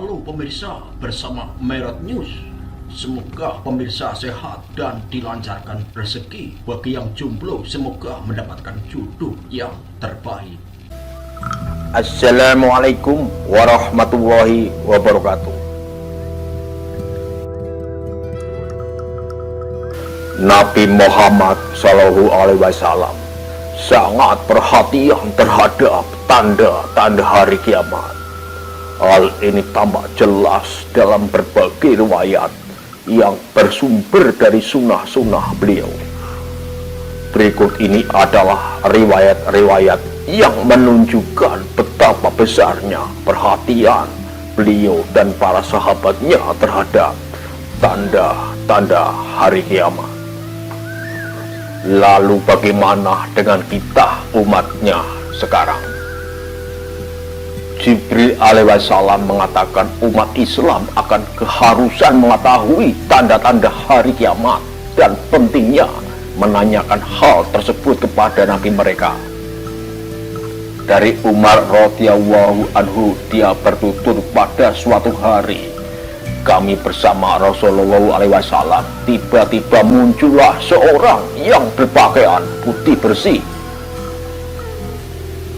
Halo pemirsa, bersama Merot News. Semoga pemirsa sehat dan dilancarkan rezeki. Bagi yang jomblo, semoga mendapatkan jodoh yang terbaik. Assalamualaikum warahmatullahi wabarakatuh. Nabi Muhammad Shallallahu Alaihi Wasallam sangat perhatian terhadap tanda-tanda hari kiamat. Hal ini tampak jelas dalam berbagai riwayat yang bersumber dari sunnah-sunnah beliau. Berikut ini adalah riwayat-riwayat yang menunjukkan betapa besarnya perhatian beliau dan para sahabatnya terhadap tanda-tanda hari kiamat. Lalu bagaimana dengan kita umatnya sekarang? Jibril alaihissalam mengatakan umat Islam akan keharusan mengetahui tanda-tanda hari kiamat dan pentingnya menanyakan hal tersebut kepada Nabi mereka. Dari Umar radhiyallahu anhu, dia bertutur, pada suatu hari kami bersama Rasulullah SAW, tiba-tiba muncullah seorang yang berpakaian putih bersih,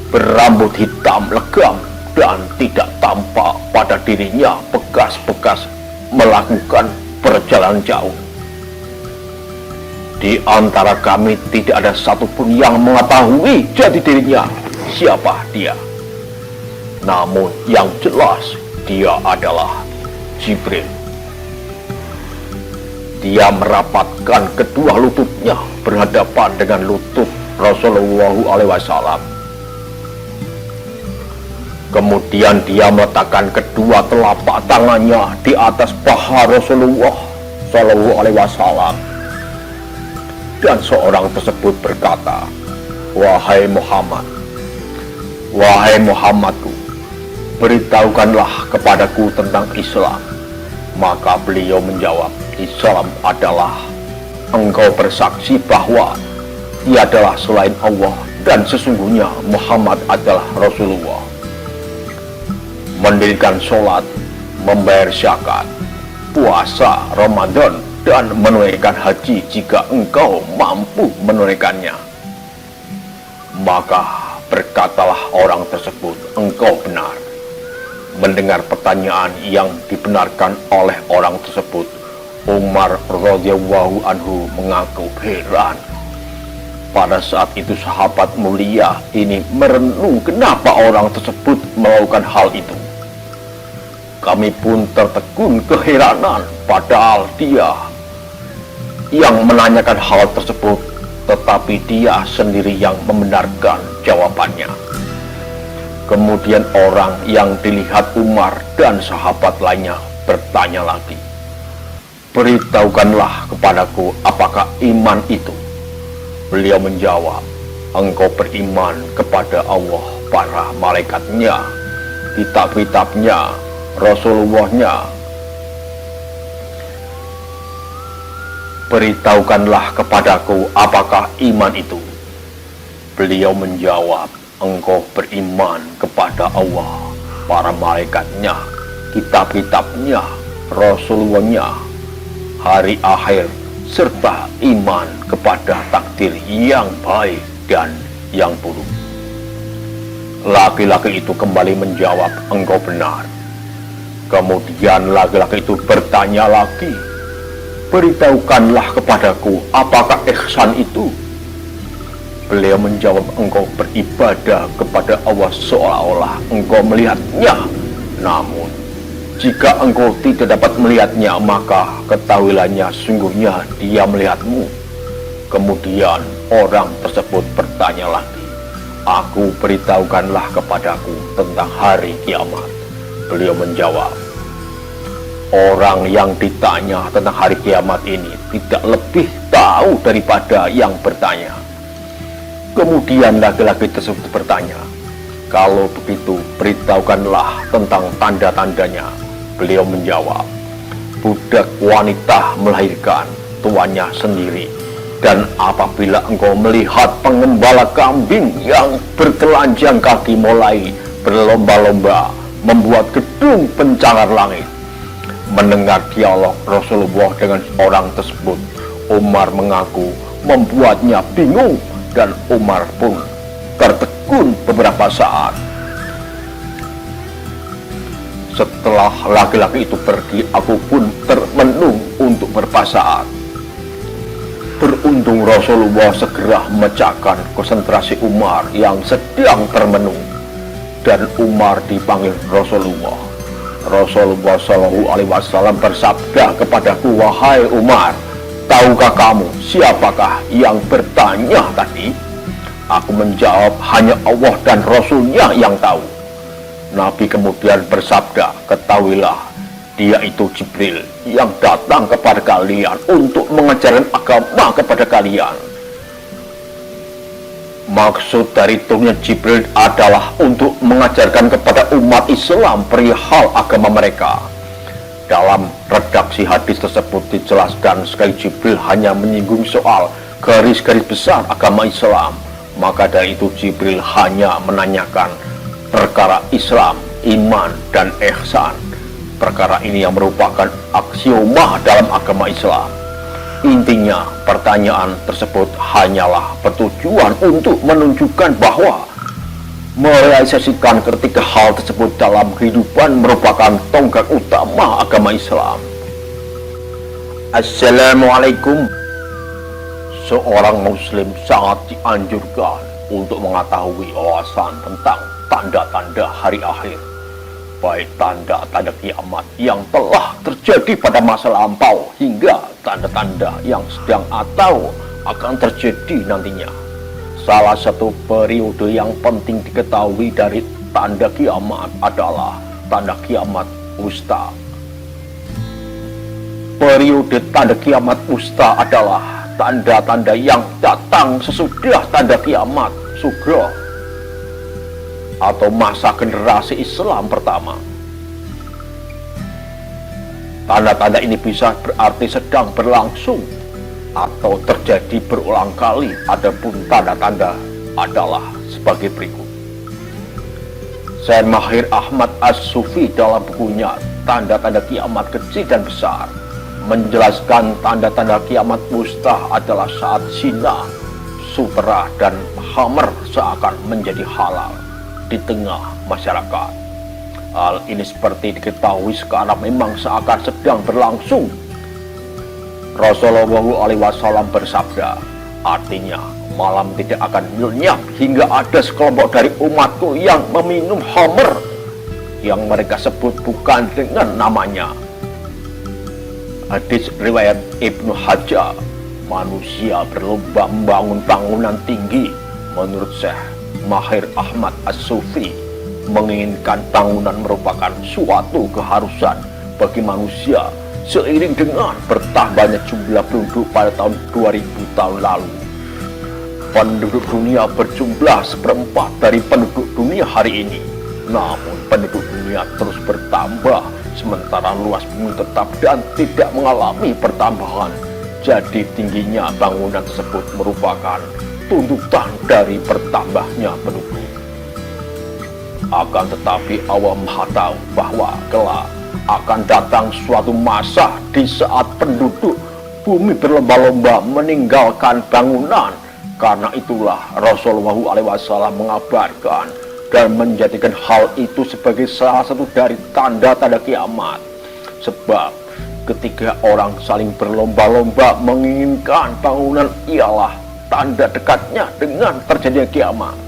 berambut hitam legam, dan tidak tampak pada dirinya bekas-bekas melakukan perjalanan jauh. Di antara kami tidak ada satupun yang mengetahui jati dirinya siapa dia. Namun yang jelas dia adalah Jibril. Dia merapatkan kedua lututnya berhadapan dengan lutut Rasulullah SAW. Kemudian dia meletakkan kedua telapak tangannya di atas paha Rasulullah SAW. Dan seorang tersebut berkata, wahai Muhammadku, beritahukanlah kepadaku tentang Islam. Maka beliau menjawab, Islam adalah engkau bersaksi bahwa tiadalah selain Allah dan sesungguhnya Muhammad adalah Rasulullah, mendirikan sholat, membayar zakat, puasa Ramadan, dan menunaikan haji jika engkau mampu menunaikannya. Maka berkatalah orang tersebut, engkau benar. Mendengar pertanyaan yang dibenarkan oleh orang tersebut, Umar radhiyallahu anhu mengaku heran. Pada saat itu sahabat mulia ini merenung kenapa orang tersebut melakukan hal itu. Kami pun tertegun keheranan, padahal dia yang menanyakan hal tersebut, tetapi dia sendiri yang membenarkan jawabannya. Kemudian orang yang dilihat Umar dan sahabat lainnya bertanya lagi, beritahukanlah kepadaku apakah iman itu. Beliau menjawab, engkau beriman kepada Allah, para malaikatnya, kitab-kitabnya, Rasulullahnya. Beritahukanlah kepadaku apakah iman itu. Beliau menjawab, engkau beriman kepada Allah, para malaikatnya, kitab-kitabnya, Rasulullahnya, hari akhir, serta iman kepada takdir yang baik dan yang buruk. Laki-laki itu kembali menjawab, engkau benar. Kemudian laki-laki itu bertanya lagi, beritahukanlah kepadaku apakah ihsan itu. Beliau menjawab, engkau beribadah kepada Allah seolah-olah engkau melihatnya. Namun jika engkau tidak dapat melihatnya, maka ketahuilahnya sungguhnya dia melihatmu. Kemudian orang tersebut bertanya lagi, aku beritahukanlah kepadaku tentang hari kiamat. Beliau menjawab, orang yang ditanya tentang hari kiamat ini tidak lebih tahu daripada yang bertanya. Kemudian laki-laki tersebut bertanya, kalau begitu beritahukanlah tentang tanda-tandanya. Beliau menjawab, budak wanita melahirkan tuannya sendiri, dan apabila engkau melihat pengembala kambing yang bertelanjang kaki mulai berlomba-lomba membuat gedung pencakar langit. Mendengar dialog Rasulullah dengan orang tersebut, Umar mengaku membuatnya bingung dan Umar pun tertegun beberapa saat. Setelah laki-laki itu pergi, aku pun termenung untuk beberapa saat. Beruntung Rasulullah segera memecahkan konsentrasi Umar yang sedang termenung, dan Umar dipanggil Rasulullah. Rasulullah Shallallahu Alaihi Wasallam bersabda kepadaku, wahai Umar, tahukah kamu siapakah yang bertanya tadi? Aku menjawab, hanya Allah dan Rasulnya yang tahu. Nabi kemudian bersabda, ketahuilah, dia itu Jibril yang datang kepada kalian untuk mengajarkan agama kepada kalian. Maksud dari turunnya Jibril adalah untuk mengajarkan kepada umat Islam perihal agama mereka. Dalam redaksi hadis tersebut dijelaskan sekali Jibril hanya menyinggung soal garis-garis besar agama Islam. Maka dari itu Jibril hanya menanyakan perkara Islam, iman, dan ihsan. Perkara ini yang merupakan aksioma dalam agama Islam. Intinya, pertanyaan tersebut hanyalah bertujuan untuk menunjukkan bahwa merealisasikan ketiga hal tersebut dalam kehidupan merupakan tonggak utama agama Islam. Assalamualaikum. Seorang muslim sangat dianjurkan untuk mengetahui wawasan tentang tanda-tanda hari akhir, baik tanda-tanda kiamat yang telah terjadi pada masa lampau hingga tanda-tanda yang sedang atau akan terjadi nantinya. Salah satu periode yang penting diketahui dari tanda kiamat adalah tanda kiamat wusta. Periode tanda kiamat wusta adalah tanda-tanda yang datang sesudah tanda kiamat sugro atau masa generasi Islam pertama. Tanda-tanda ini bisa berarti sedang berlangsung atau terjadi berulang kali. Adapun tanda-tanda adalah sebagai berikut. Syekh Mahir Ahmad As-Sufi dalam bukunya Tanda-tanda Kiamat Kecil dan Besar menjelaskan tanda-tanda kiamat wusta adalah saat zina, sutera, dan khamr seakan menjadi halal di tengah masyarakat. Hal ini seperti diketahui sekarang memang seakan sedang berlangsung. Rasulullah SAW bersabda, artinya malam tidak akan lenyap hingga ada sekelompok dari umatku yang meminum khamr yang mereka sebut bukan dengan namanya. Hadis riwayat Ibnu Hajar, manusia berlomba membangun bangunan tinggi. Menurut Syekh Mahir Ahmad As-Sufi, menginginkan bangunan merupakan suatu keharusan bagi manusia seiring dengan bertambahnya jumlah penduduk pada tahun 2000 tahun lalu. Penduduk dunia berjumlah seperempat dari penduduk dunia hari ini. Namun penduduk dunia terus bertambah, sementara luas bumi tetap dan tidak mengalami pertambahan. Jadi tingginya bangunan tersebut merupakan tuntutan dari bertambahnya penduduk. Akan tetapi Allah Maha tahu bahwa kelak akan datang suatu masa di saat penduduk bumi berlomba-lomba meninggalkan bangunan. Karena itulah Rasulullah SAW mengabarkan dan menjadikan hal itu sebagai salah satu dari tanda-tanda kiamat. Sebab ketika orang saling berlomba-lomba menginginkan bangunan ialah tanda dekatnya dengan terjadinya kiamat.